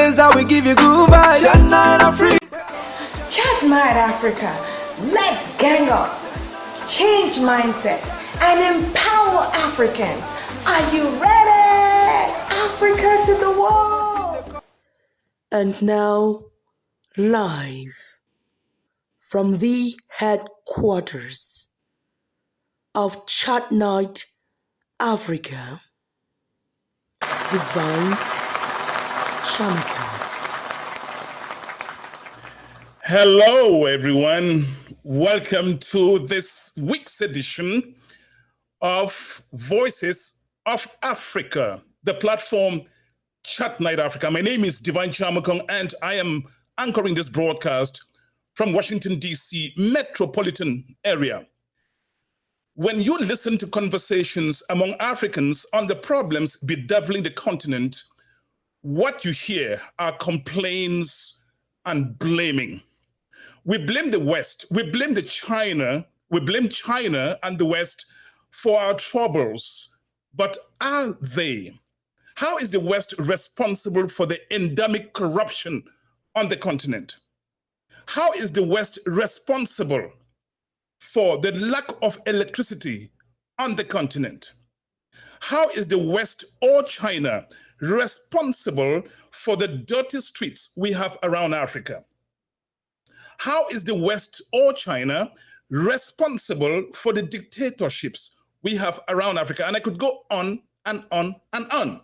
place that will give you good vibes. Chatnite Africa. Chatnite Africa. Let's gang up, change mindset, and empower Africans. Are you ready? Africa to the world. And now, live from the headquarters of Chatnite Africa, Divine Shamika. Hello, everyone. Welcome to this week's edition of Voices of Africa, the platform Chatnite Africa. My name is Divine Chamakong, and I am anchoring this broadcast from Washington, D.C. metropolitan area. When you listen to conversations among Africans on the problems bedeviling the continent, what you hear are complaints and blaming. We blame the West, we blame China and the West for our troubles. But are they? How is the West responsible for the endemic corruption on the continent? How is the West responsible for the lack of electricity on the continent? How is the West or China responsible for the dirty streets we have around Africa? How is the West or China responsible for the dictatorships we have around Africa? And I could go on and on and on.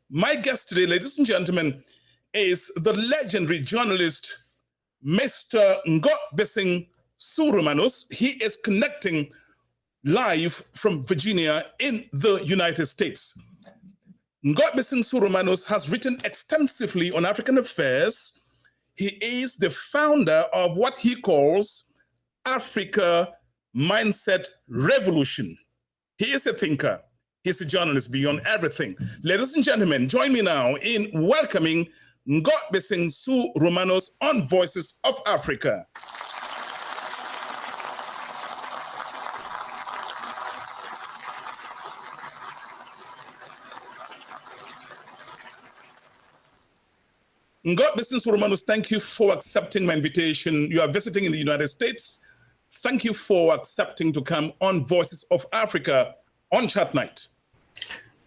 My guest today, ladies and gentlemen, is the legendary journalist, Mr. Ngobesing Romanus. He is connecting live from Virginia in the United States. Ngobesing Romanus has written extensively on African affairs. He is the founder of what he calls Africa Mindset Revolution. He is a thinker. He's a journalist beyond everything. Ladies and gentlemen, join me now in welcoming Ngobesing Romanus on Voices of Africa. Ngobesing Romanus, thank you for accepting my invitation. You are visiting in the United States. Thank you for accepting to come on Voices of Africa on Chatnite.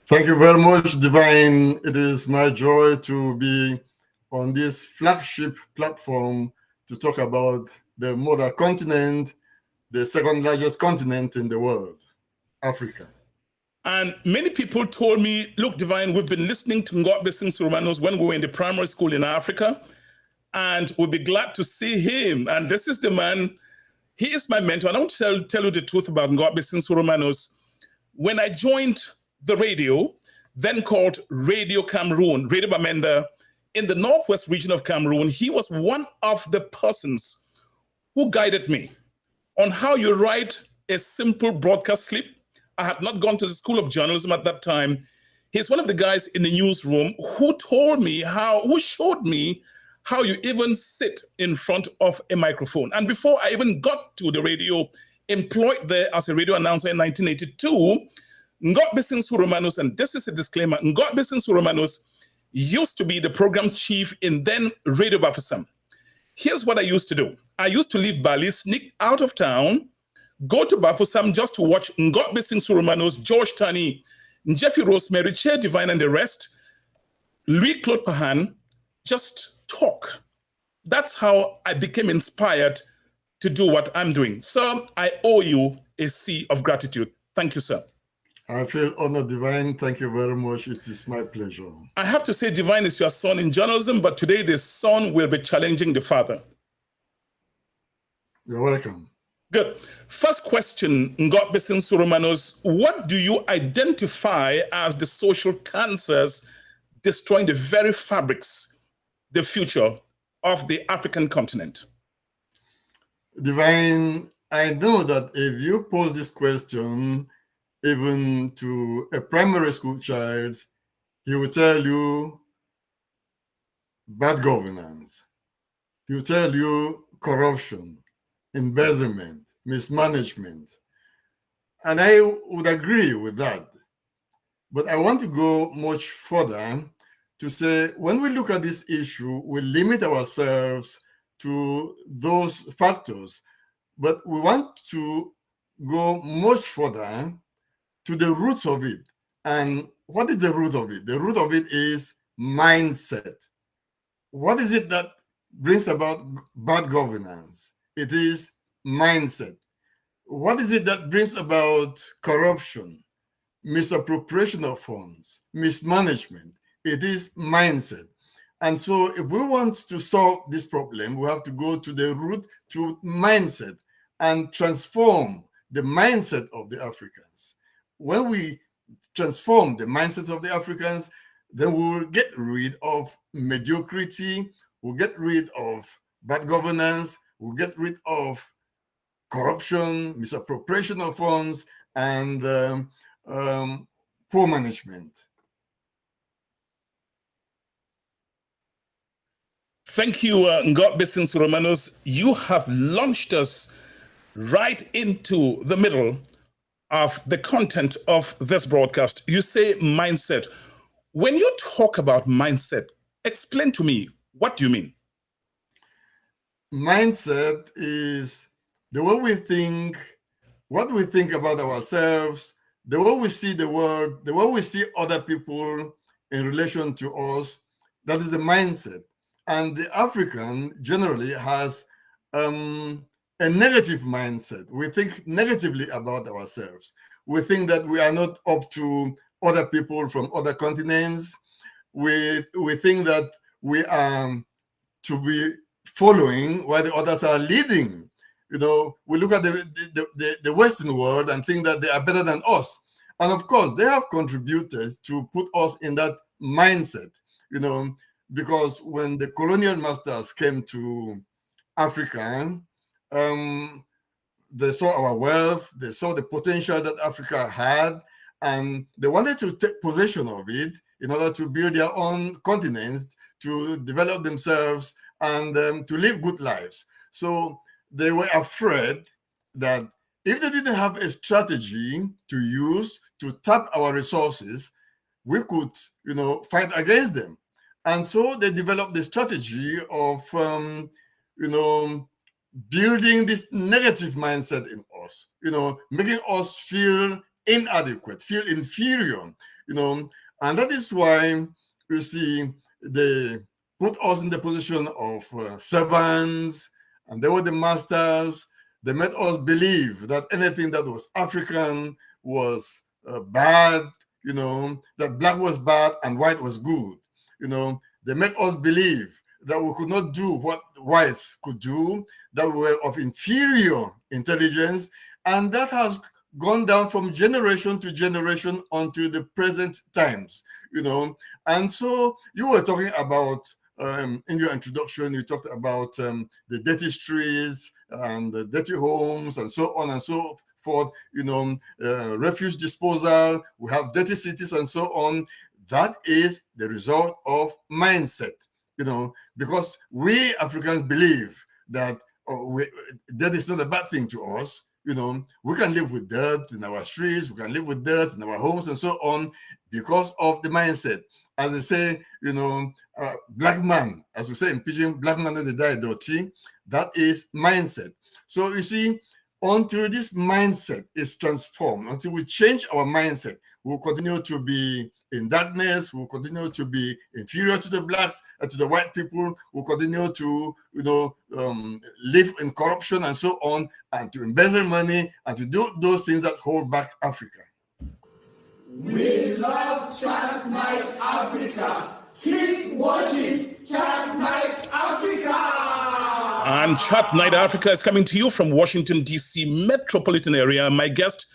Thank you very much, Divine. It is my joy to be on this flagship platform to talk about the mother continent, the second largest continent in the world, Africa. And many people told me, look, Divine, we've been listening to Ngobesing Romanus when we were in the primary school in Africa, and we'll be glad to see him. And this is the man, he is my mentor. And I want to tell you the truth about Ngobesing Romanus. When I joined the radio, then called Radio Cameroon, Radio Bamenda, in the northwest region of Cameroon, he was one of the persons who guided me on how you write a simple broadcast clip. I had not gone to the School of Journalism at that time. He's one of the guys in the newsroom who showed me how you even sit in front of a microphone. And before I even got to the radio, employed there as a radio announcer in 1982, Ngobesing Romanus, and this is a disclaimer, Ngobesing Romanus used to be the program chief in then Radio Bafoussam. Here's what I used to do. I used to leave Bali, sneak out of town, go to Bafoussam just to watch Ngobesing Romanus, George Tani, Jeffy Rosemary, Chair Divine, and the rest, Louis-Claude Pahan, just talk. That's how I became inspired to do what I'm doing. So I owe you a sea of gratitude. Thank you, sir. I feel honored, Divine. Thank you very much. It is my pleasure. I have to say, Divine is your son in journalism, but today the son will be challenging the father. You're welcome. Good. First question, Ngobesing Romanus, what do you identify as the social cancers destroying the very fabrics, the future of the African continent? Divine, I know that if you pose this question even to a primary school child, he will tell you bad governance. He will tell you corruption, embezzlement, mismanagement. And I would agree with that. But I want to go much further to say, when we look at this issue, we limit ourselves to those factors, but we want to go much further to the roots of it. And what is the root of it? The root of it is mindset. What is it that brings about bad governance? It is mindset. What is it that brings about corruption, misappropriation of funds, mismanagement? It is mindset. And so if we want to solve this problem, we have to go to the root, to mindset, and transform the mindset of the Africans. When we transform the mindsets of the Africans, then we will get rid of mediocrity, we'll get rid of bad governance, we'll get rid of corruption, misappropriation of funds, and poor management. Thank you, Ngobesing Romanus. You have launched us right into the middle of the content of this broadcast. You say mindset. When you talk about mindset, explain to me, what do you mean? Mindset is the way we think, what we think about ourselves, the way we see the world, the way we see other people in relation to us. That is the mindset. And the African generally has a negative mindset. We think negatively about ourselves. We think that we are not up to other people from other continents. We think that we are to be following while the others are leading. You know, we look at the Western world and think that they are better than us. And of course, they have contributed to put us in that mindset, you know, because when the colonial masters came to Africa, they saw our wealth, they saw the potential that Africa had, and they wanted to take possession of it in order to build their own continents, to develop themselves, and to live good lives. So they were afraid that if they didn't have a strategy to use to tap our resources, we could, you know, fight against them. And so they developed the strategy of, you know, building this negative mindset in us, you know, making us feel inadequate, feel inferior, you know, and that is why you see they put us in the position of servants, and they were the masters. They made us believe that anything that was African was bad, you know, that black was bad and white was good. You know, they made us believe that we could not do what whites could do, that we were of inferior intelligence, and that has gone down from generation to generation until the present times, you know. And so you were talking about, in your introduction, you talked about the dirty streets and the dirty homes and so on and so forth, you know, refuse disposal, we have dirty cities and so on. That is the result of mindset, you know, because we Africans believe that that is not a bad thing to us. You know, we can live with dirt in our streets, we can live with dirt in our homes and so on because of the mindset. As they say, you know, black man, as we say in Pidgin, black man don't die dirty. That is mindset. So you see, until this mindset is transformed, until we change our mindset, we'll continue to be in darkness, we'll continue to be inferior to the blacks and to the white people, we'll continue to, you know, live in corruption and so on, and to embezzle money and to do those things that hold back Africa. We love Chatnite Africa. Keep watching Chatnite Africa. And Chatnite Africa is coming to you from Washington, D.C. metropolitan area. My guest,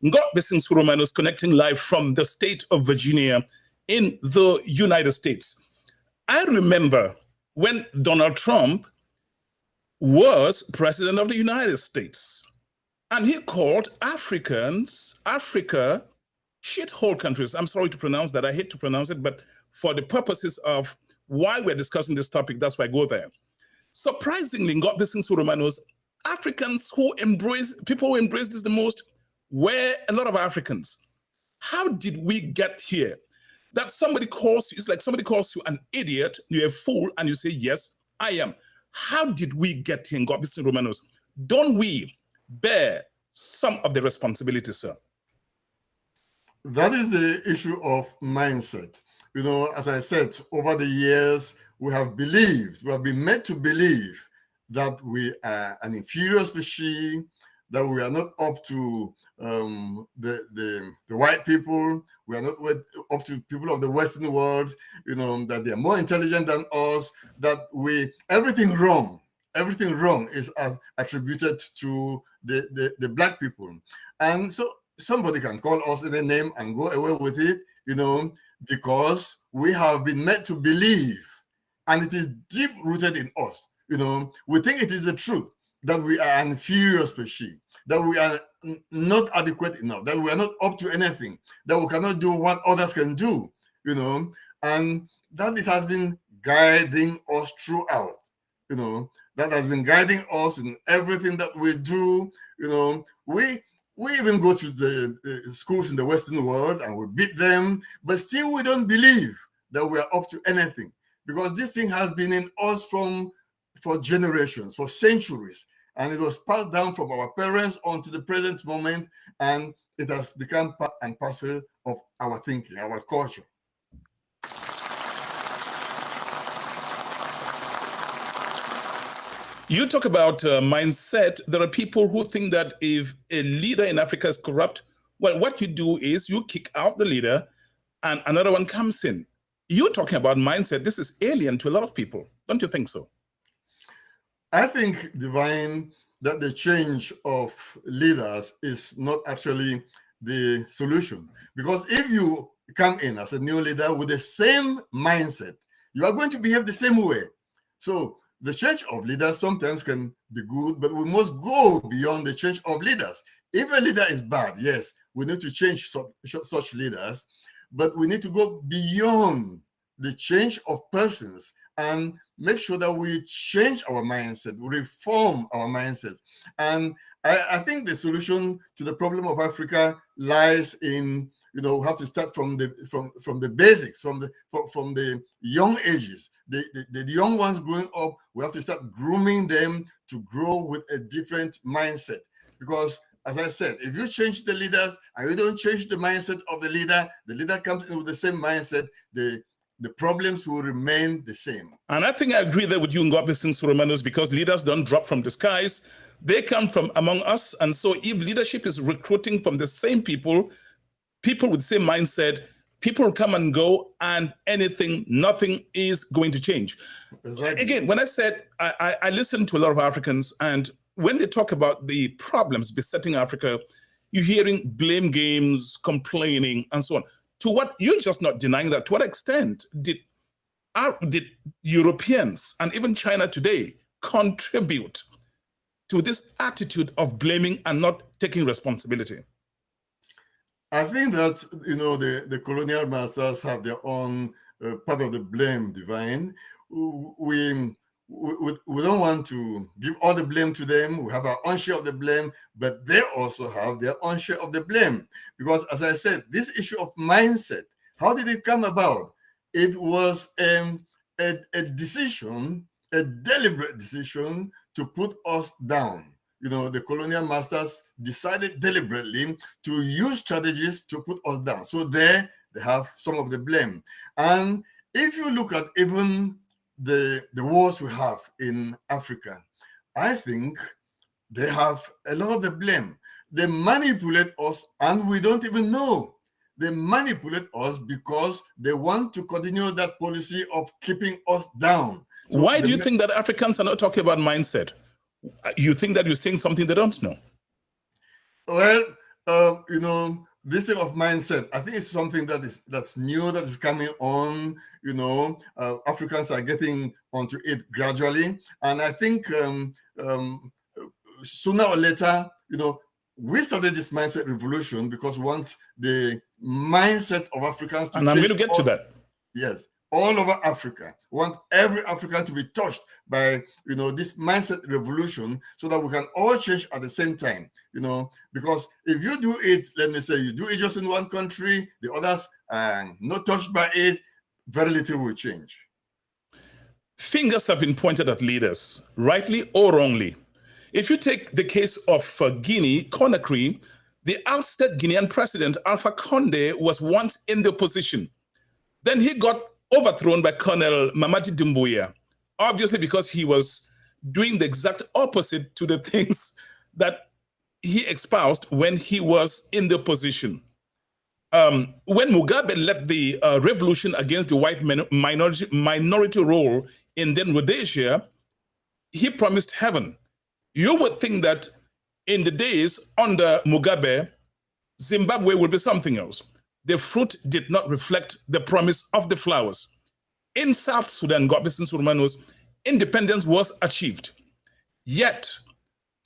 Ngobesing Romanus, connecting live from the state of Virginia in the United States. I remember when Donald Trump was president of the United States, and he called Africa, shithole countries. I'm sorry to pronounce that. I hate to pronounce it, but for the purposes of why we're discussing this topic, that's why I go there. Surprisingly, Ngobesing Romanus, Africans people who embrace this the most were a lot of Africans. How did we get here? That somebody calls you, it's like somebody calls you an idiot, you're a fool, and you say, yes, I am. How did we get here in Ngobesing, Romanus? Don't we bear some of the responsibility, sir? That is the issue of mindset. As I said, over the years, we have been made to believe that we are an inferior species, that we are not up to the white people, we are not up to people of the Western world, that they are more intelligent than us, that everything wrong is attributed to the black people. And so somebody can call us in a name and go away with it, because we have been made to believe, and it is deep rooted in us. We think it is the truth that we are an inferior species, that we are not adequate enough, that we are not up to anything, that we cannot do what others can do, and that it has been guiding us throughout, that has been guiding us in everything that we do. We even go to the schools in the Western world and we beat them, but still we don't believe that we are up to anything, because this thing has been in us for generations, for centuries, and it was passed down from our parents on to the present moment, and it has become part and parcel of our thinking, our culture. You talk about mindset. There are people who think that if a leader in Africa is corrupt, well, what you do is you kick out the leader and another one comes in. You're talking about mindset. This is alien to a lot of people. Don't you think so? I think, Divine, that the change of leaders is not actually the solution. Because if you come in as a new leader with the same mindset, you are going to behave the same way. So the change of leaders sometimes can be good, but we must go beyond the change of leaders. If a leader is bad, yes, we need to change such leaders, but we need to go beyond the change of persons and make sure that we change our mindset, we reform our mindsets. And I think the solution to the problem of Africa lies in, we have to start from the basics, from the young ages. The young ones growing up, we have to start grooming them to grow with a different mindset. Because, as I said, if you change the leaders and you don't change the mindset of the leader comes in with the same mindset, the problems will remain the same. And I think I agree there with you, Ngobesing Romanus, because leaders don't drop from the skies. They come from among us. And so if leadership is recruiting from the same people with the same mindset, people come and go, and nothing is going to change. Exactly. Again, when I said, I listen to a lot of Africans, and when they talk about the problems besetting Africa, you're hearing blame games, complaining, and so on. To what, you're just not denying that. To what extent did Europeans and even China today contribute to this attitude of blaming and not taking responsibility? I think that, the colonial masters have their own part of the blame, Divine. We don't want to give all the blame to them. We have our own share of the blame, but they also have their own share of the blame. Because, as I said, this issue of mindset, how did it come about? It was a decision, a deliberate decision to put us down. The colonial masters decided deliberately to use strategies to put us down. So they have some of the blame. And if you look at even the wars we have in Africa, I think they have a lot of the blame. They manipulate us and we don't even know. They manipulate us because they want to continue that policy of keeping us down. So why do you think that Africans are not talking about mindset? You think that you're saying something they don't know? Well, this thing of mindset, I think it's something that's new, that is coming on. Africans are getting onto it gradually, and I think sooner or later, we started this mindset revolution because we want the mindset of Africans to change. And I'm going to get to that. Yes, all over Africa. We want every African to be touched by, this mindset revolution so that we can all change at the same time, because if you do it, let me say, you do it just in one country, the others are not touched by it, very little will change. Fingers have been pointed at leaders, rightly or wrongly. If you take the case of Guinea, Conakry, the ousted Guinean president, Alpha Condé, was once in the opposition. Then he got overthrown by Colonel Mamadi Doumbouya, obviously because he was doing the exact opposite to the things that he espoused when he was in the opposition. When Mugabe led the revolution against the white minority rule in then Rhodesia, he promised heaven. You would think that in the days under Mugabe, Zimbabwe would be something else. The fruit did not reflect the promise of the flowers. In South Sudan, Ngobesing Romanus, independence was achieved. Yet,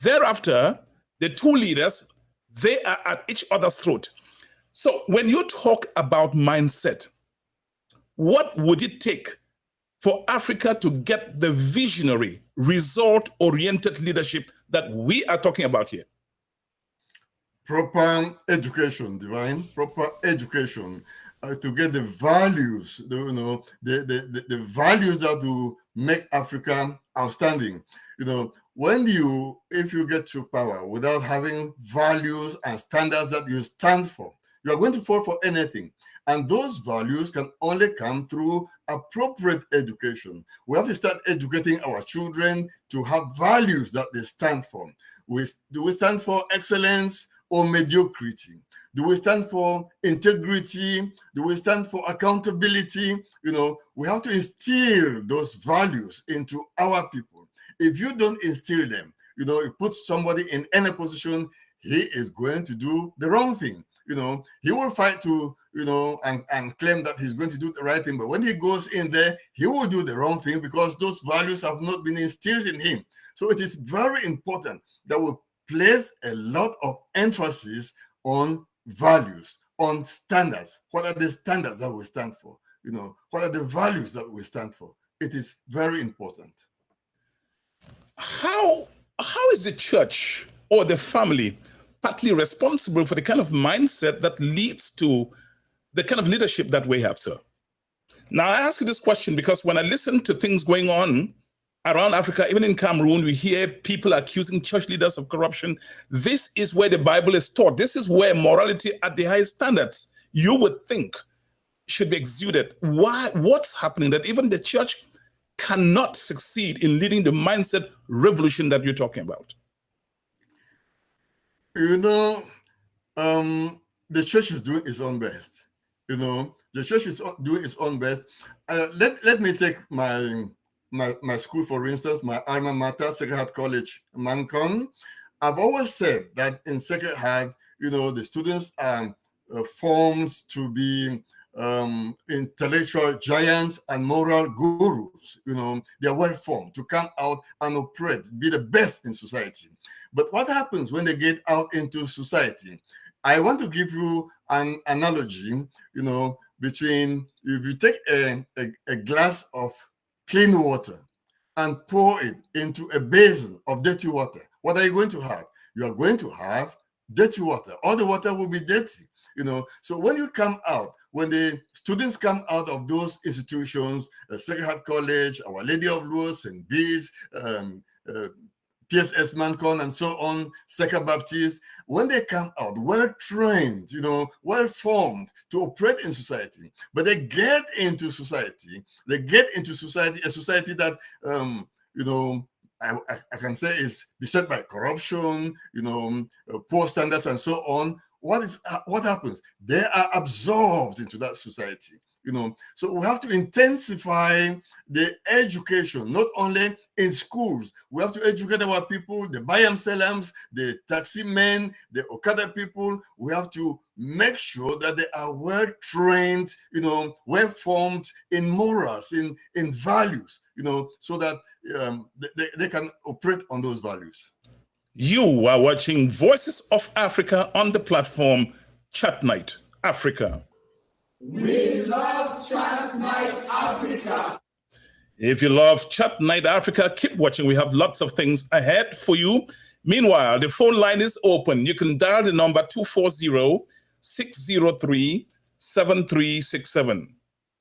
thereafter, the two leaders, they are at each other's throat. So when you talk about mindset, what would it take for Africa to get the visionary, result-oriented leadership that we are talking about here? Proper education, Divine, proper education to get the values, the values that will make Africa outstanding. If you get to power without having values and standards that you stand for, you are going to fall for anything. And those values can only come through appropriate education. We have to start educating our children to have values that they stand for. Do we stand for excellence or mediocrity? Do we stand for integrity? Do we stand for accountability? We have to instill those values into our people. If you don't instill them, you put somebody in any position, he is going to do the wrong thing. He will fight to, and claim that he's going to do the right thing. But when he goes in there, he will do the wrong thing because those values have not been instilled in him. So it is very important that we place a lot of emphasis on values, on standards. What are the standards that we stand for? What are the values that we stand for? It is very important. How is the church or the family partly responsible for the kind of mindset that leads to the kind of leadership that we have, sir? Now, I ask you this question because when I listen to things going on around Africa, even in Cameroon, we hear people accusing church leaders of corruption. This is where the Bible is taught. This is where morality at the highest standards, you would think, should be exuded. Why? What's happening that even the church cannot succeed in leading the mindset revolution that you're talking about? The church is doing its own best. The church is doing its own best. Let me take my school, for instance, my alma mater, Sacred Heart College, Mancon. I've always said that in Sacred Heart, the students are formed to be intellectual giants and moral gurus. They are well formed to come out and operate, be the best in society. But what happens when they get out into society? I want to give you an analogy, between if you take a glass of clean water and pour it into a basin of dirty water, what are you going to have? You are going to have dirty water. All the water will be dirty. So when you come out, when the students come out of those institutions, Sacred Heart College, Our Lady of Lourdes, St. Bees, PSS Mancon, and so on, Sacred Baptist, when they come out well-trained, well-formed to operate in society, but they get into society, a society that, I can say is beset by corruption, poor standards and so on. What happens? They are absorbed into that society. So we have to intensify the education, not only in schools. We have to educate our people, the Bayam-Selams, the taxi men, the Okada people. We have to make sure that they are well-trained, well-formed in morals, in values, so that they can operate on those values. You are watching Voices of Africa on the platform Chatnite Africa. We love Chatnite Africa. If you love Chatnite Africa, keep watching. We have lots of things ahead for you. Meanwhile, the phone line is open. You can dial the number 240-603-7367.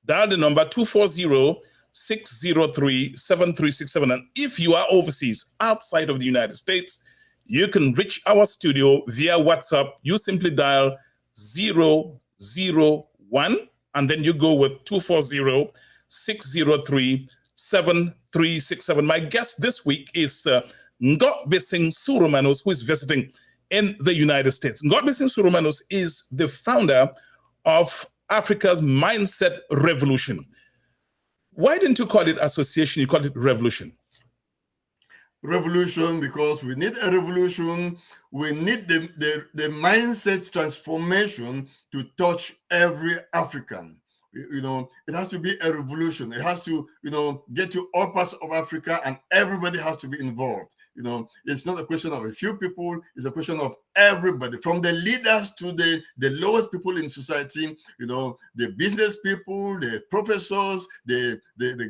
Dial the number 240-603-7367. And if you are overseas, outside of the United States, you can reach our studio via WhatsApp. You simply dial 001 and then you go with 240-603-7367. My guest this week is Ngobesing Romanus, who is visiting in the United States. Ngobesing Romanus is the founder of Africa's Mindset Revolution. Why didn't you call it association? You called it revolution. Revolution, because we need a revolution. We need the mindset transformation to touch every African. You know, it has to be a revolution. It has to, get to all parts of Africa, and everybody has to be involved. It's not a question of a few people. It's a question of everybody, from the leaders to the lowest people in society, the business people, the professors, the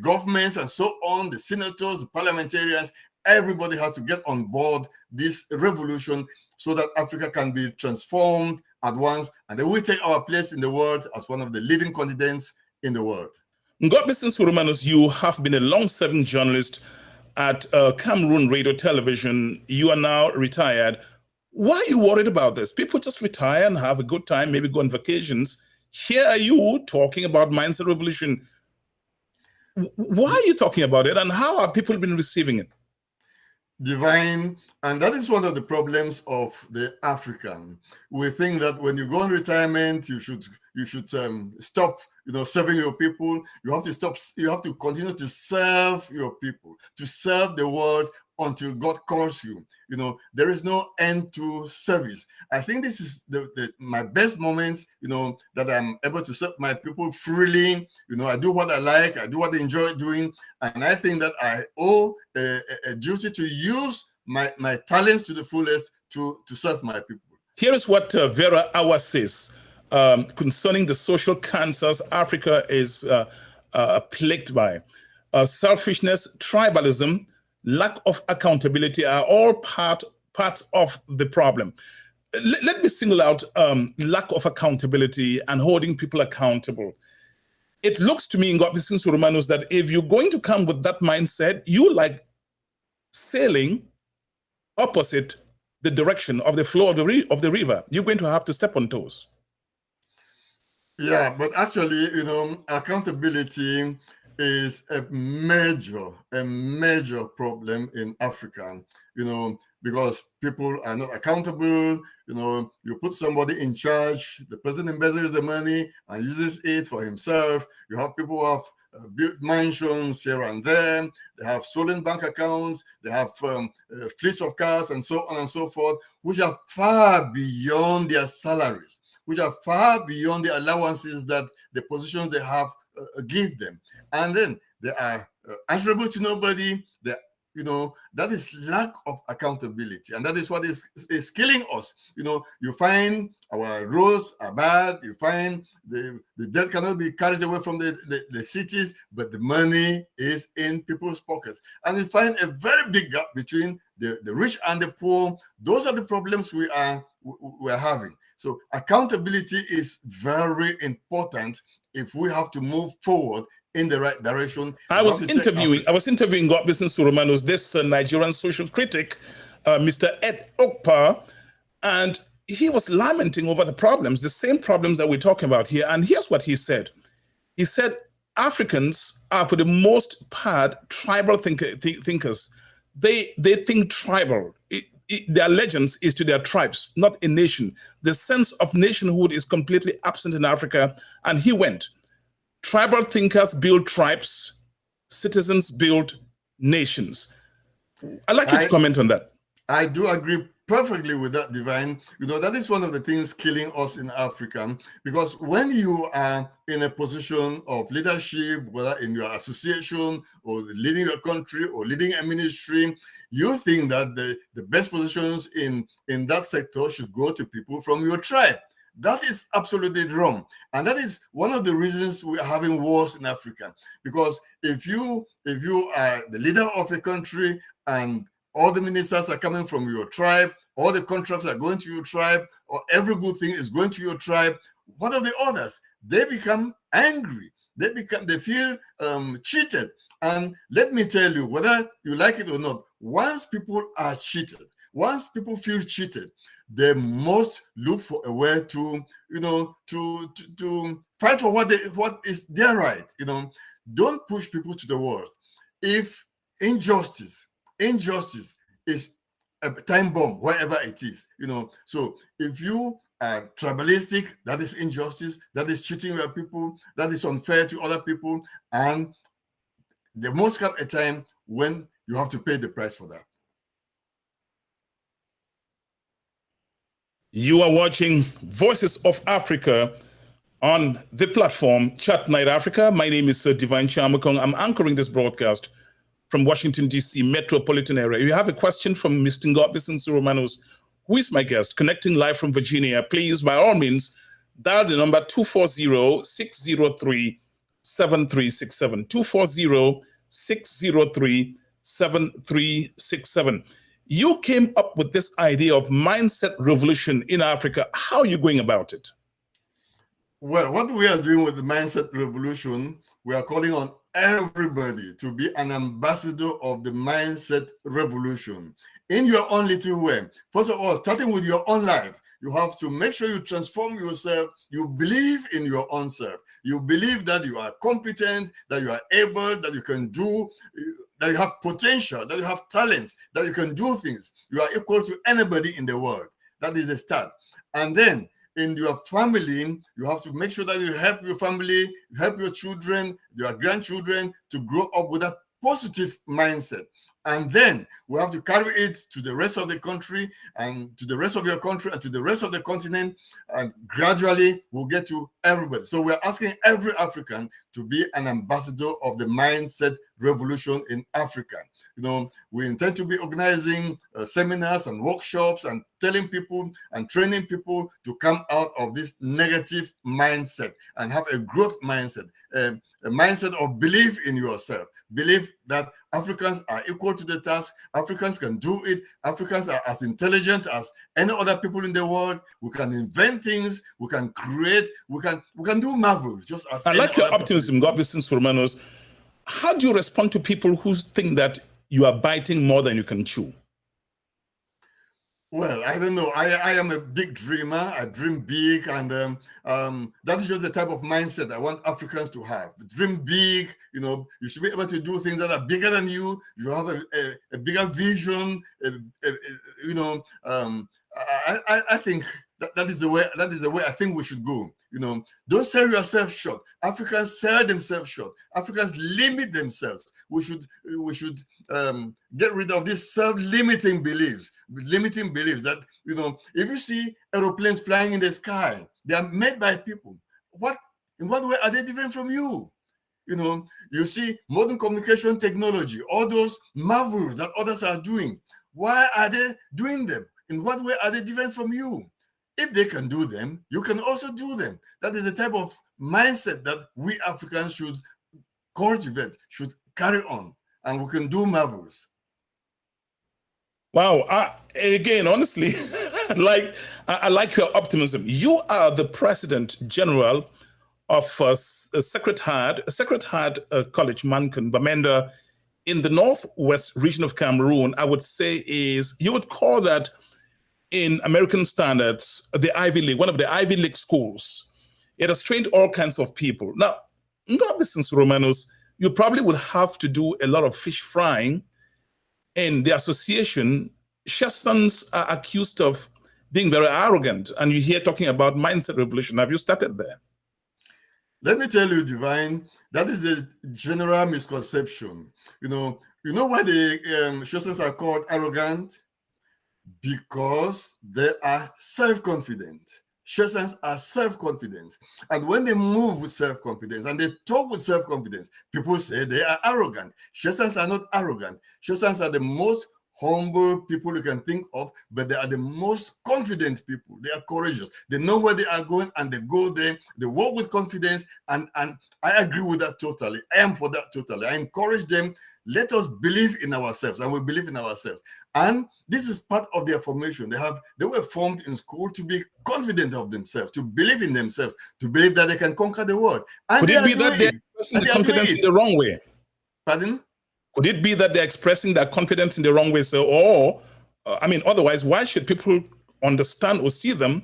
governments, and so on, the senators, the parliamentarians. Everybody has to get on board this revolution so that Africa can be transformed at once, and then we take our place in the world as one of the leading continents in the world. Ngobesing Romanus, you have been a long-serving journalist at Cameroon Radio Television. You are now retired. Why are you worried about this? People just retire and have a good time, maybe go on vacations. Here are you talking about mindset revolution. Why are you talking about it, and how have people been receiving it? Divine, and that is one of the problems of the African. We think that when you go on retirement, you should stop, serving your people. You have to stop. You have to continue to serve your people, to serve the world until God calls you. There is no end to service. I think this is my best moments, that I'm able to serve my people freely. I do what I like, I do what I enjoy doing. And I think that I owe a duty to use my talents to the fullest to serve my people. Here is what Vera Awa says concerning the social cancers Africa is plagued by. Selfishness, tribalism, lack of accountability are all parts of the problem. Let me single out lack of accountability and holding people accountable. It looks to me, Ngobesing Romanus, that if you're going to come with that mindset, you like sailing opposite the direction of the flow of the river. You're going to have to step on toes. Yeah, but actually, accountability is a major problem in Africa, because people are not accountable. You put somebody in charge, the person embezzles the money and uses it for himself. You have people who have built mansions here and there. They have stolen bank accounts. They have fleets of cars and so on and so forth, which are far beyond their salaries, which are far beyond the allowances that the positions they have give them. And then they are answerable to nobody. That is lack of accountability. And that is what is killing us. You find our roads are bad. You find the debt cannot be carried away from the cities, but the money is in people's pockets. And you find a very big gap between the rich and the poor. Those are the problems we are having. So accountability is very important if we have to move forward in the right direction. I was interviewing Ngobesing Romanus, this Nigerian social critic, Mr. Ed Okpa, and he was lamenting over the problems, the same problems that we're talking about here. And here's what he said. He said, Africans are, for the most part, tribal thinkers. They think tribal. Their allegiance is to their tribes, not a nation. The sense of nationhood is completely absent in Africa. And he went, tribal thinkers build tribes, citizens build nations. I'd like you to comment on that. I do agree perfectly with that, Divine. That is one of the things killing us in Africa, because when you are in a position of leadership, whether in your association or leading your country or leading a ministry, you think that the best positions in that sector should go to people from your tribe. That is absolutely wrong. And that is one of the reasons we're having wars in Africa. Because if you are the leader of a country and all the ministers are coming from your tribe, all the contracts are going to your tribe, or every good thing is going to your tribe, what of the others? They become angry. They feel cheated. And let me tell you, whether you like it or not, once people are cheated, once people feel cheated, they must look for a way to, to fight for what is their right. Don't push people to the worst. If injustice is a time bomb, wherever it is, So if you are tribalistic, that is injustice, that is cheating your people, that is unfair to other people, and there must come a time when you have to pay the price for that. You are watching Voices of Africa on the platform Chatnite Africa. My name is Divine Chamakong. I'm anchoring this broadcast from Washington, D.C. metropolitan area. If you have a question from Mr. Ngobesing Romanus, who is my guest, connecting live from Virginia, please, by all means, dial the number 240-603-7367, 240-603-7367. You came up with this idea of mindset revolution in Africa. How are you going about it? Well, what we are doing with the mindset revolution, we are calling on everybody to be an ambassador of the mindset revolution in your own little way. First of all, starting with your own life, you have to make sure you transform yourself. You believe in your own self. You believe that you are competent, that you are able, that you can do, that you have potential, that you have talents, that you can do things. You are equal to anybody in the world. That is a start. And then in your family, you have to make sure that you help your family, you help your children, your grandchildren to grow up with that positive mindset. And then we have to carry it to the rest of the country and to the rest of your country and to the rest of the continent. And gradually we'll get to everybody. So we're asking every African to be an ambassador of the mindset revolution in Africa. We intend to be organizing seminars and workshops and telling people and training people to come out of this negative mindset and have a growth mindset, a mindset of belief in yourself. Believe that Africans are equal to the task. Africans can do it. Africans are as intelligent as any other people in the world. We can invent things. We can create. We can do marvels. Just as I like your optimism, Ngobesing Romanus. How do you respond to people who think that you are biting more than you can chew? Well, I don't know. I am a big dreamer. I dream big, and that is just the type of mindset I want Africans to have. Dream big. You should be able to do things that are bigger than you. You have a bigger vision. I think that is the way. That is the way I think we should go. Don't sell yourself short. Africans sell themselves short. Africans limit themselves. We should get rid of these self-limiting beliefs. Limiting beliefs that if you see aeroplanes flying in the sky, they are made by people. In what way are they different from you? You see modern communication technology, all those marvels that others are doing. Why are they doing them? In what way are they different from you? If they can do them, you can also do them. That is the type of mindset that we Africans should cultivate, should carry on, and we can do marvels. Wow. Again, honestly, I like your optimism. You are the President General of Sacred Heart College, Mankan, Bamenda, in the northwest region of Cameroon. I would say you would call that, in American standards, the Ivy League, one of the Ivy League schools. It has trained all kinds of people. Now, Ngobesing Romanus, you probably would have to do a lot of fish frying. In the association, Shestans are accused of being very arrogant, and you hear talking about mindset revolution. Have you started there? Let me tell you, Divine, that is a general misconception. You know why the Shestans are called arrogant? Because they are self-confident. Shestans are self-confident. And when they move with self-confidence and they talk with self-confidence, people say they are arrogant. Shestans are not arrogant. Shestans are the most humble people you can think of, but they are the most confident people. They are courageous. They know where they are going and they go there. They walk with confidence, and I agree with that totally. I am for that totally. I encourage them. Let us believe in ourselves, and we believe in ourselves. And this is part of their formation. They were formed in school to be confident of themselves, to believe in themselves, to believe that they can conquer the world. And Could they it are be doing that they're it. expressing And the they are doing confidence in it. the wrong way? Pardon? Could it be that they're expressing that confidence in the wrong way? So, or, otherwise, why should people understand or see them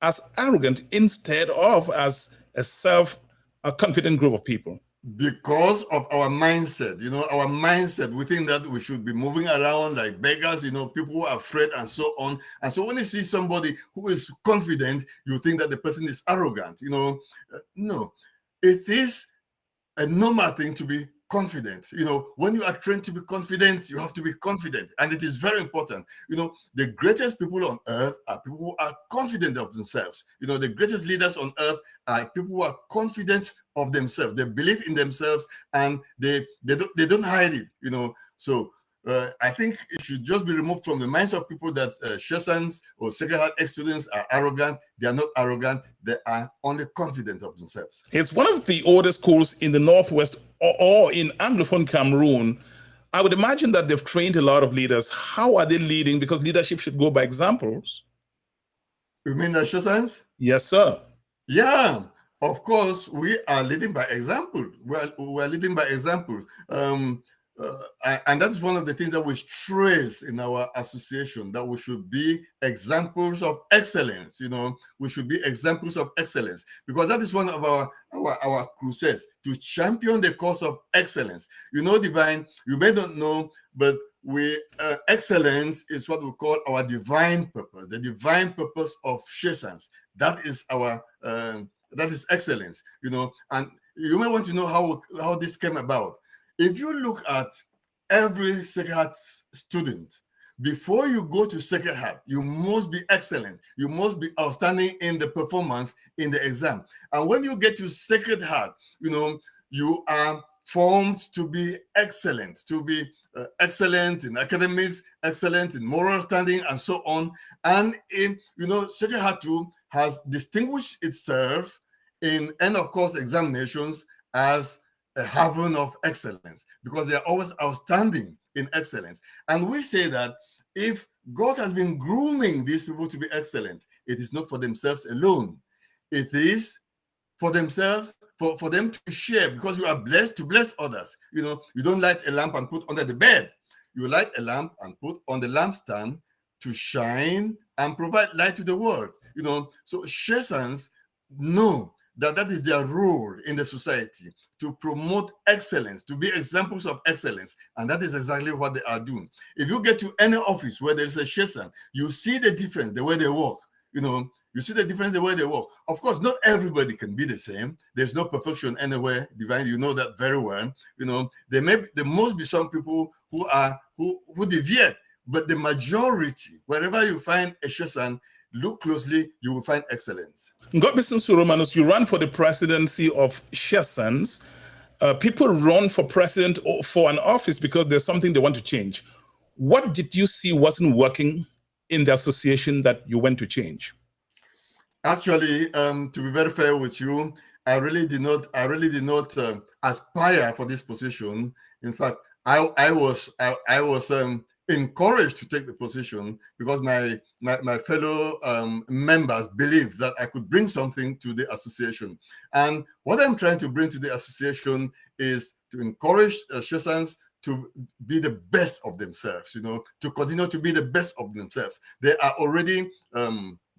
as arrogant instead of as a self-confident group of people? Because of our mindset, our mindset, we think that we should be moving around like beggars, people who are afraid and so on. And so when you see somebody who is confident, you think that the person is arrogant, no, it is a normal thing to be confident. When you are trained to be confident, you have to be confident. And it is very important. The greatest people on earth are people who are confident of themselves. The greatest leaders on earth are people who are confident of themselves. They believe in themselves and they don't hide it. So I think it should just be removed from the minds of people that Shesans or Sacred Heart ex-students are arrogant. They are not arrogant. They are only confident of themselves. It's one of the oldest schools in the Northwest or in Anglophone Cameroon. I would imagine that they've trained a lot of leaders. How are they leading? Because leadership should go by examples. You mean the Shesans? Yes, sir. Yeah, of course, we are leading by example. We're leading by example. And that's one of the things that we stress in our association, that we should be examples of excellence. We should be examples of excellence, because that is one of our crusades, to champion the cause of excellence. Divine, you may not know, but excellence is what we call our divine purpose, the divine purpose of Shesans. That is that is excellence. And you may want to know how this came about. If you look at every Sacred Heart student, before you go to Sacred Heart, you must be excellent. You must be outstanding in the performance in the exam. And when you get to Sacred Heart, you are formed to be excellent, excellent in academics, excellent in moral standing, and so on. And Sacred Heart too has distinguished itself in end of course examinations as a haven of excellence, because they are always outstanding in excellence. And we say that if God has been grooming these people to be excellent, it is not for themselves alone. It is for themselves, for them to share, because you are blessed to bless others. You don't light a lamp and put under the bed. You light a lamp and put on the lampstand to shine and provide light to the world. So Shesans know that is their role in the society, to promote excellence, to be examples of excellence. And that is exactly what they are doing. If you get to any office where there is a Shesan, you see the difference, the way they work. You see the difference, the way they work. Of course, not everybody can be the same. There's no perfection anywhere, Divine. You know that very well. There must be some people who deviate, but the majority, wherever you find a Shesan, look closely, you will find excellence. Ngobesing Romanus, you ran for the presidency of Shesans. People run for president or for an office because there's something they want to change. What did you see wasn't working in the association that you went to change? Actually, to be very fair with you, I really did not aspire for this position. In fact, I was encouraged to take the position because my fellow members believed that I could bring something to the association. And what I'm trying to bring to the association is to encourage Shesans to be the best of themselves, to continue to be the best of themselves. They are already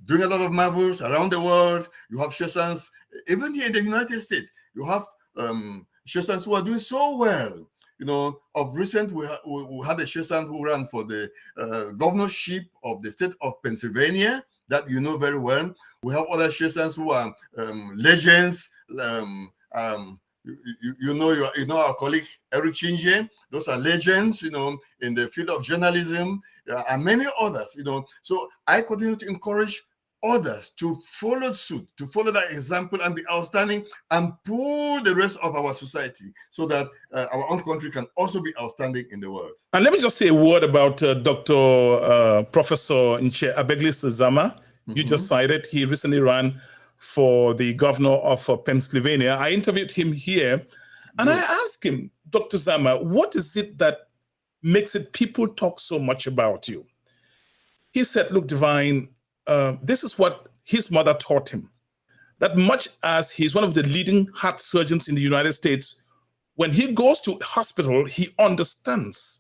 doing a lot of marvels around the world. You have Shesans, even here in the United States, you have Shesans who are doing so well. Of recent, we had a Shesan who ran for the governorship of the state of Pennsylvania, that you know very well. We have other Shesans who are legends. You know our colleague Eric Chinje. Those are legends, in the field of journalism, and many others. So I continue to encourage others to follow suit, to follow that example and be outstanding and pull the rest of our society so that our own country can also be outstanding in the world. And let me just say a word about Professor Nche Abeglis-Zama. You just cited. He recently ran for the governor of Pennsylvania. I interviewed him here, and I asked him, Dr. Zama, what is it that makes it people talk so much about you? He said, look, Divine, this is what his mother taught him, that much as he's one of the leading heart surgeons in the United States, when he goes to hospital, he understands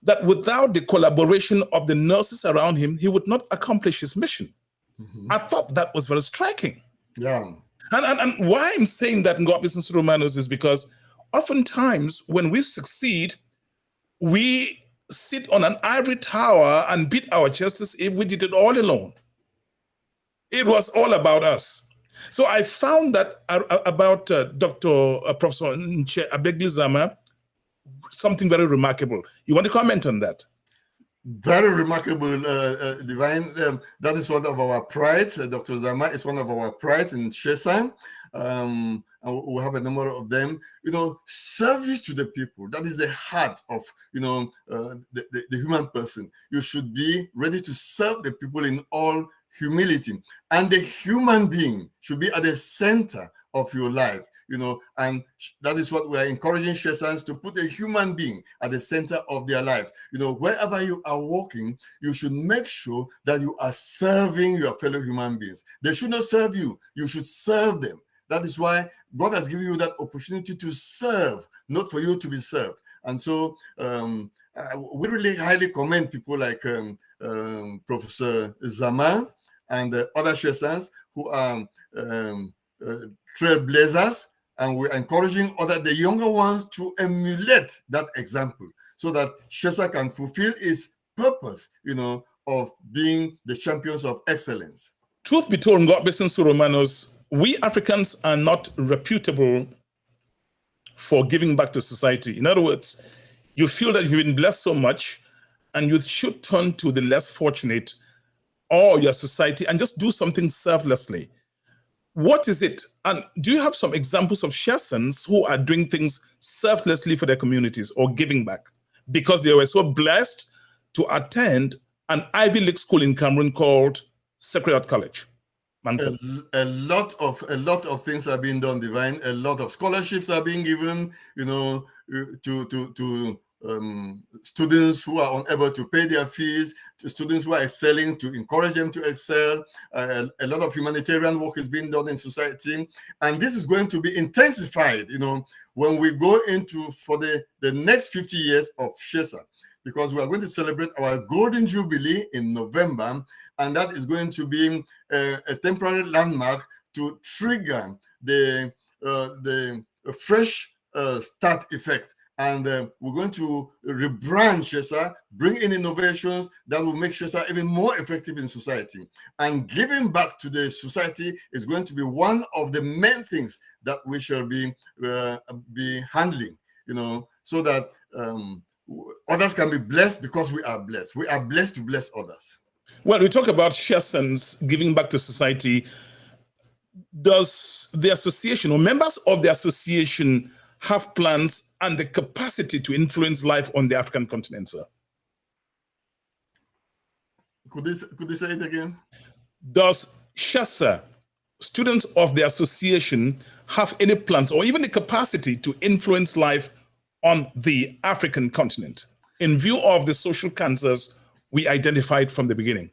that without the collaboration of the nurses around him, he would not accomplish his mission. I thought that was very striking. Yeah. And why I'm saying that in Ngobesing Romanus is because oftentimes when we succeed, we sit on an ivory tower and beat our chest as if we did it all alone. It was all about us. So I found that about Professor Nche Abeglis-Zama, something very remarkable. You want to comment on that? Very remarkable, Divine. That is one of our pride. Dr. Zama is one of our prides in Shesan. And we have a number of them. You know, service to the people. That is the heart of, you know, the human person. You should be ready to serve the people in all humility. And the human being should be at the center of your life. You know, and that is what we are encouraging Shesans to put a human being at the center of their lives. You know, wherever you are walking, you should make sure that you are serving your fellow human beings. They should not serve you. You should serve them. That is why God has given you that opportunity to serve, not for you to be served. And so we really highly commend people like Professor Zama and other Shesans who are trailblazers. And we're encouraging the younger ones to emulate that example so that Shesa can fulfill its purpose, you know, of being the champions of excellence. Truth be told, Ngobesing Romanus, we Africans are not reputable for giving back to society. In other words, you feel that you've been blessed so much and you should turn to the less fortunate or your society and just do something selflessly. What is it? And do you have some examples of Shesans who are doing things selflessly for their communities or giving back because they were so blessed to attend an Ivy League school in Cameroon called Sacred Heart College? A lot of things are being done, Divine. A lot of scholarships are being given, you know, to students who are unable to pay their fees, to students who are excelling, to encourage them to excel. A lot of humanitarian work is being done in society. And this is going to be intensified, you know, when we go into for the next 50 years of Shesa, because we are going to celebrate our Golden Jubilee in November. And that is going to be a temporary landmark to trigger the fresh start effect. And we're going to rebrand Shesa, bring in innovations that will make Shesa even more effective in society. And giving back to the society is going to be one of the main things that we shall be handling, you know, so that others can be blessed because we are blessed. We are blessed to bless others. Well, we talk about Shesans giving back to society. Does the association or members of the association have plans and the capacity to influence life on the African continent, sir? Could you say it again? Does Shesa, students of the association, have any plans or even the capacity to influence life on the African continent in view of the social cancers we identified from the beginning?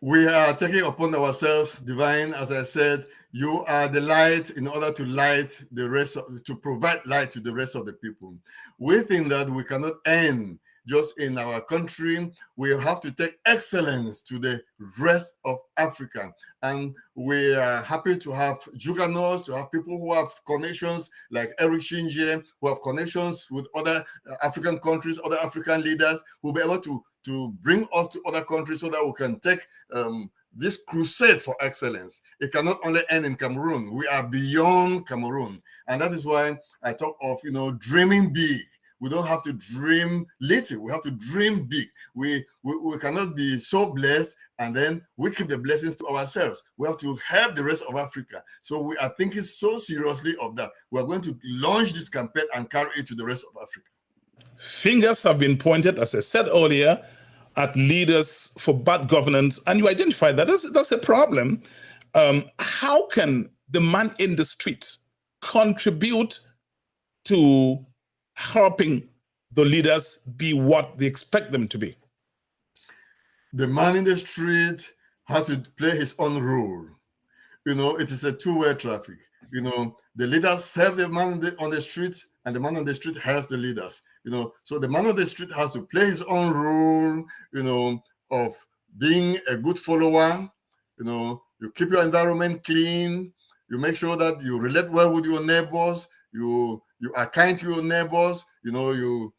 We are taking upon ourselves, Divine, as I said, you are the light in order to light the rest, to provide light to the rest of the people. We think that we cannot end just in our country. We have to take excellence to the rest of Africa. And we are happy to have juggernauts, to have people who have connections like Eric Shinje, who have connections with other African countries, other African leaders, who will be able to bring us to other countries so that we can take this crusade for excellence. It cannot only end in Cameroon. We are beyond Cameroon. And that is why I talk of, you know, dreaming big. We don't have to dream little. We have to dream big. We cannot be so blessed and then we keep the blessings to ourselves. We have to help the rest of Africa. So we are thinking so seriously of that. We are going to launch this campaign and carry it to the rest of Africa. Fingers have been pointed, as I said earlier, at leaders for bad governance, and you identify that that's a problem. How can the man in the street contribute to helping the leaders be what they expect them to be? The man in the street has to play his own role. It is a two-way traffic. The leaders help the man on the street, and the man on the street helps the leaders. So the man on the street has to play his own role, of being a good follower. You keep your environment clean. You make sure that you relate well with your neighbors. You are kind to your neighbors. You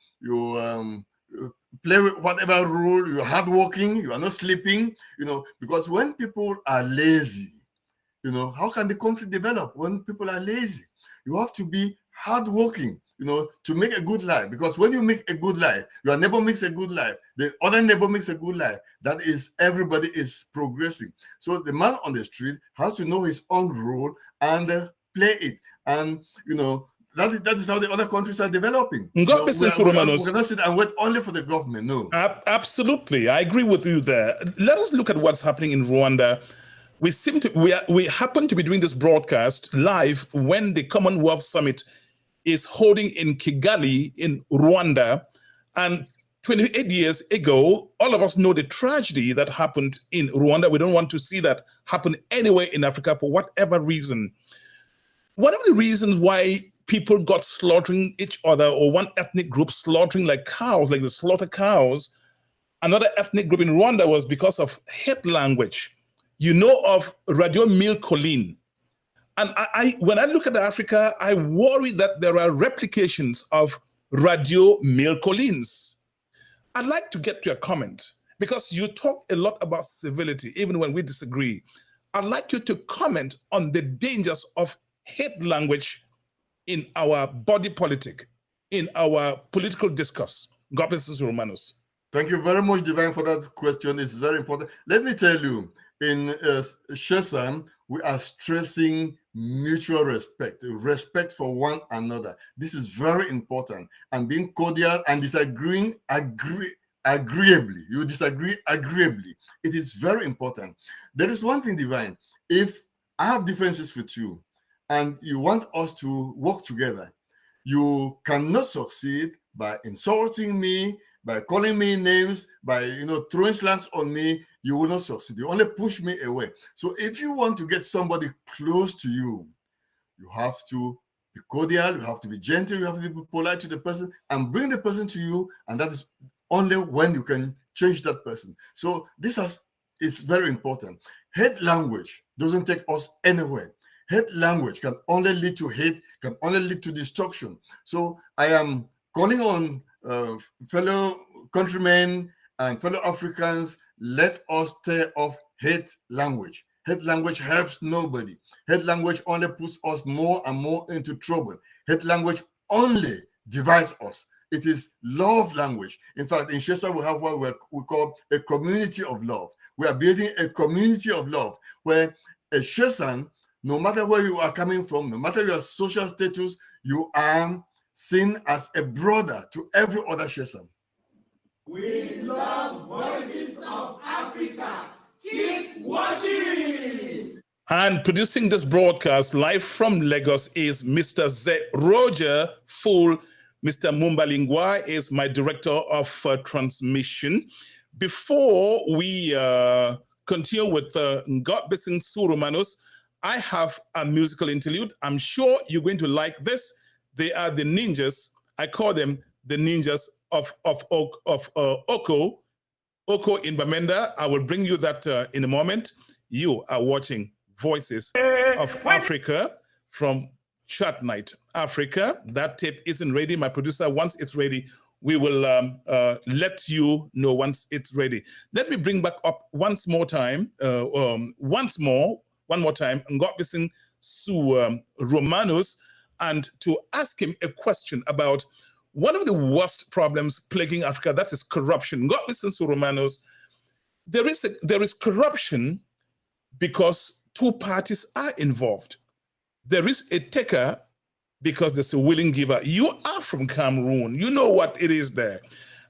play with whatever rule. You're hardworking. You are not sleeping. Because when people are lazy, how can the country develop when people are lazy? You have to be hardworking, to make a good life. Because when you make a good life, your neighbor makes a good life, the other neighbor makes a good life. That is, everybody is progressing. So the man on the street has to know his own role and play it. And, that is how the other countries are developing. Ngobesing, we cannot sit and wait only for the government, no. Absolutely, I agree with you there. Let us look at what's happening in Rwanda. We happen to be doing this broadcast live when the Commonwealth Summit is holding in Kigali in Rwanda. And 28 years ago, all of us know the tragedy that happened in Rwanda. We don't want to see that happen anywhere in Africa for whatever reason. One of the reasons why people got slaughtering each other, or one ethnic group slaughtering like cows, like they slaughter cows, another ethnic group in Rwanda, was because of hate language. You know of Radio Mille Collines. And when I look at Africa, I worry that there are replications of Radio Mille Collines. I'd like to get your comment, because you talk a lot about civility, even when we disagree. I'd like you to comment on the dangers of hate language in our body politic, in our political discourse. Ngobesing Romanus. Thank you very much, Divine, for that question. It's very important. Let me tell you, in Shesam, we are stressing mutual respect for one another. This is very important. And being cordial and disagreeing agreeably. You disagree agreeably. It is very important. There is one thing, Divine. If I have differences with you and you want us to work together, you cannot succeed by insulting me, by calling me names, by throwing slangs on me. You will not succeed. You only push me away. So if you want to get somebody close to you, you have to be cordial, you have to be gentle, you have to be polite to the person and bring the person to you. And that is only when you can change that person. So this is very important. Hate language doesn't take us anywhere. Hate language can only lead to hate, can only lead to destruction. So I am calling on fellow countrymen and fellow Africans, let us stay off hate language. Hate language helps nobody. Hate language only puts us more and more into trouble. Hate language only divides us. It is love language. In fact, in Shesa, we have what we call a community of love. We are building a community of love where a Shesan, no matter where you are coming from, no matter your social status, you are seen as a brother to every other Shesan. We love Voices of Africa. Keep watching. And producing this broadcast live from Lagos is Mr. Z. Roger Fool. Mr. Mumbalingwa is my director of transmission. Before we continue with Ngobesing Romanus, I have a musical interlude. I'm sure you're going to like this. They are the ninjas. I call them the ninjas of Oko. Oko in Bamenda. I will bring you that in a moment. You are watching Voices of Africa from Chatnite Africa. That tape isn't ready. My producer, once it's ready, we will let you know once it's ready. Let me bring back up one more time, Ngobesing Romanus, and to ask him a question about one of the worst problems plaguing Africa, that is corruption. Ngobesing Romanus, there is corruption because two parties are involved. There is a taker because there's a willing giver. You are from Cameroon. You know what it is there.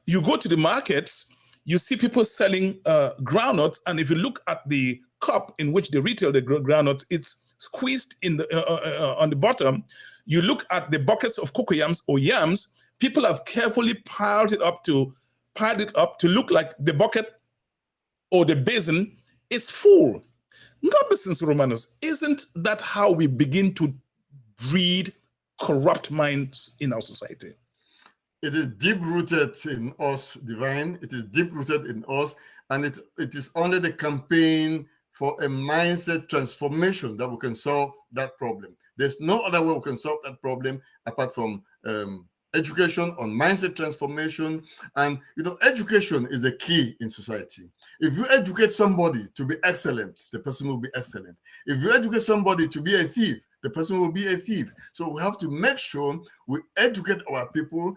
You go to the markets, you see people selling groundnuts, and if you look at the cup in which they retail the groundnuts, it's squeezed in the on the bottom. You look at the buckets of cocoyams or yams, people have carefully piled it up to look like the bucket or the basin is full. Ngobesing Romanus, isn't that how we begin to breed corrupt minds in our society? It is deep-rooted in us, Divine. It is deep-rooted in us, and it is only the campaign for a mindset transformation that we can solve that problem. There's no other way we can solve that problem apart from education on mindset transformation. And education is the key in society. If you educate somebody to be excellent, the person will be excellent. If you educate somebody to be a thief, the person will be a thief. So we have to make sure we educate our people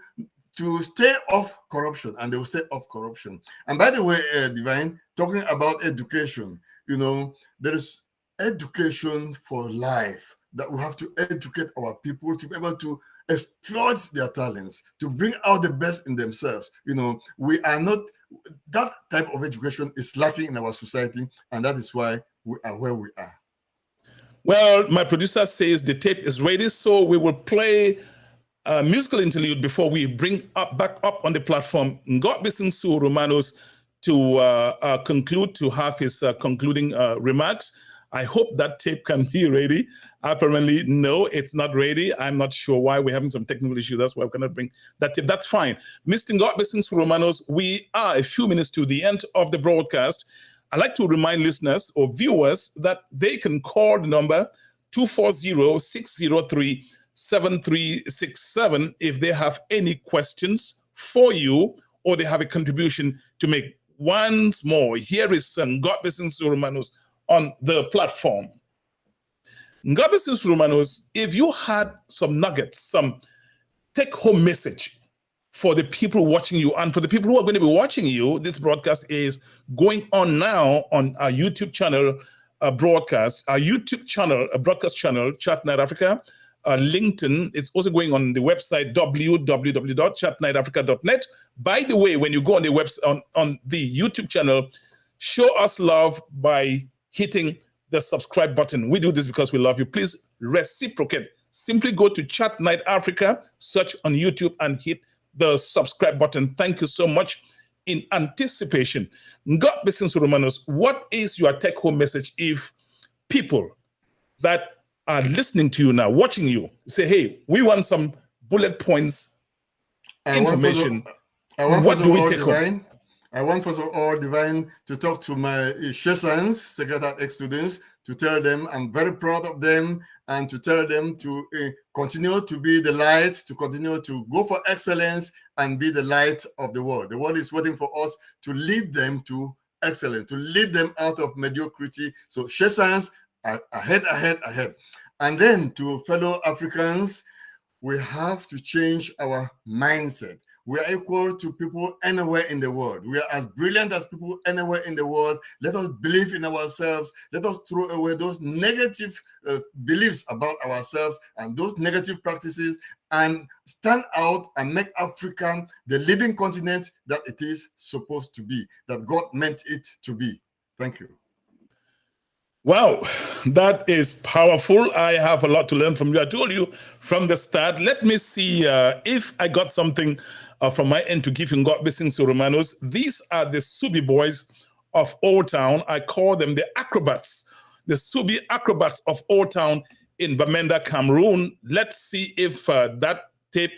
to stay off corruption, and they will stay off corruption. And by the way, Divine, talking about education, there is education for life, that we have to educate our people to be able to exploit their talents, to bring out the best in themselves. We are not, that type of education is lacking in our society, and that is why we are where we are. Well, my producer says the tape is ready, so we will play a musical interlude before we bring back up on the platform Ngobesing Romanus to conclude, to have his concluding remarks. I hope that tape can be ready. Apparently, no, it's not ready. I'm not sure why. We're having some technical issues. That's why we cannot bring that tape. That's fine. Mr. Ngobesing Romanus, we are a few minutes to the end of the broadcast. I'd like to remind listeners or viewers that they can call the number 240-603-7367 if they have any questions for you or they have a contribution to make. Once more, here is Ngobesing Romanus on the platform. Ngobesing Romanus, if you had some nuggets, some take-home message for the people watching you and for the people who are going to be watching you, this broadcast is going on now on our YouTube channel broadcast, our YouTube channel, a broadcast channel, Chatnite Africa, LinkedIn. It's also going on the website www.chatniteafrica.net. By the way, when you go on the website on the YouTube channel, show us love by hitting the subscribe button. We do this because we love you. Please reciprocate. Simply go to Chatnite Africa, search on YouTube, and hit the subscribe button. Thank you so much. In anticipation, Ngobesing Romanus, what is your take-home message if people that are listening to you now, watching you, say, hey, we want some bullet points information? What do we take home? I want first of all, Divine, to talk to my Shesans, Secretariat ex-students, to tell them I'm very proud of them, and to tell them to continue to be the light, to continue to go for excellence and be the light of the world. The world is waiting for us to lead them to excellence, to lead them out of mediocrity. So Shesans, ahead. And then to fellow Africans, we have to change our mindset. We are equal to people anywhere in the world. We are as brilliant as people anywhere in the world. Let us believe in ourselves. Let us throw away those negative beliefs about ourselves and those negative practices and stand out and make Africa the leading continent that it is supposed to be, that God meant it to be. Thank you. Wow, that is powerful. I have a lot to learn from you. I told you from the start. Let me see if I got something from my end to give you Ngobesing Romanus. These are the Subi boys of Old Town. I call them the acrobats, the Subi acrobats of Old Town in Bamenda, Cameroon. Let's see if that tape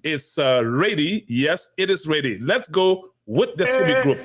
is ready. Yes, it is ready. Let's go with the Subi group.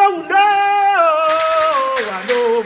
Oh no, I know.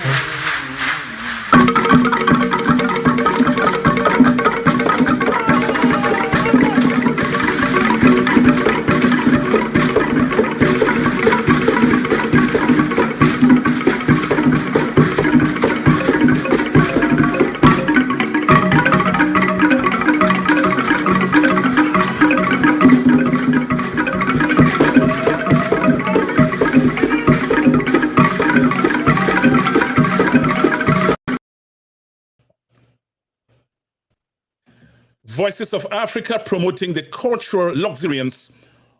Voices of Africa promoting the cultural luxuriance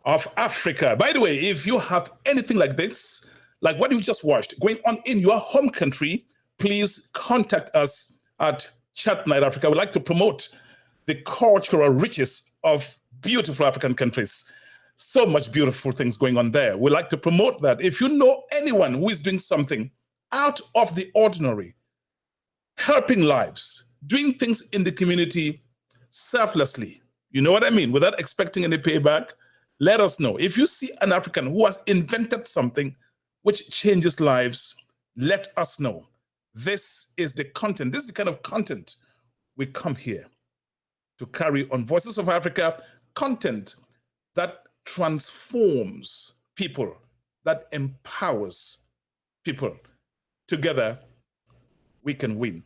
of Africa. By the way, if you have anything like this, like what you just watched, going on in your home country, please contact us at Chatnite Africa. We'd like to promote the cultural riches of beautiful African countries. So much beautiful things going on there. We'd like to promote that. If you know anyone who is doing something out of the ordinary, helping lives, doing things in the community selflessly, you know what I mean, without expecting any payback, let us know. If you see an African who has invented something which changes lives, let us know. This is the content, this is the kind of content we come here to carry on Voices of Africa, content that transforms people, that empowers people. Together, we can win.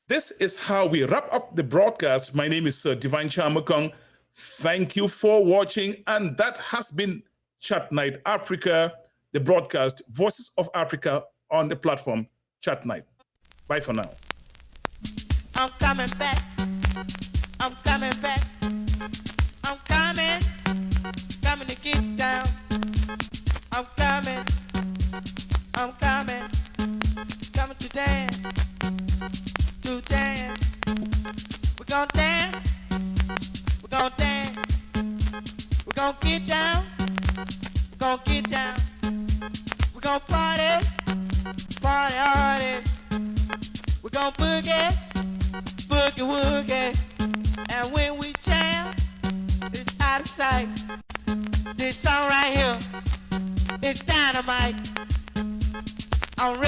This is how we wrap up the broadcast. My name is Divine Chamakong. Thank you for watching. And that has been Chatnite Africa, the broadcast, Voices of Africa on the platform Chatnite. Bye for now. I'm coming back. I'm coming back. I'm coming. Coming to get down. I'm coming. I'm coming. Coming to dance. To dance. We're gonna dance. We're gonna dance. We're gonna get down. We're gonna get down. We're gonna party. Party hardy. We're gonna boogie. Boogie woogie. And when we jam, it's out of sight. This song right here, it's dynamite. I'm ready.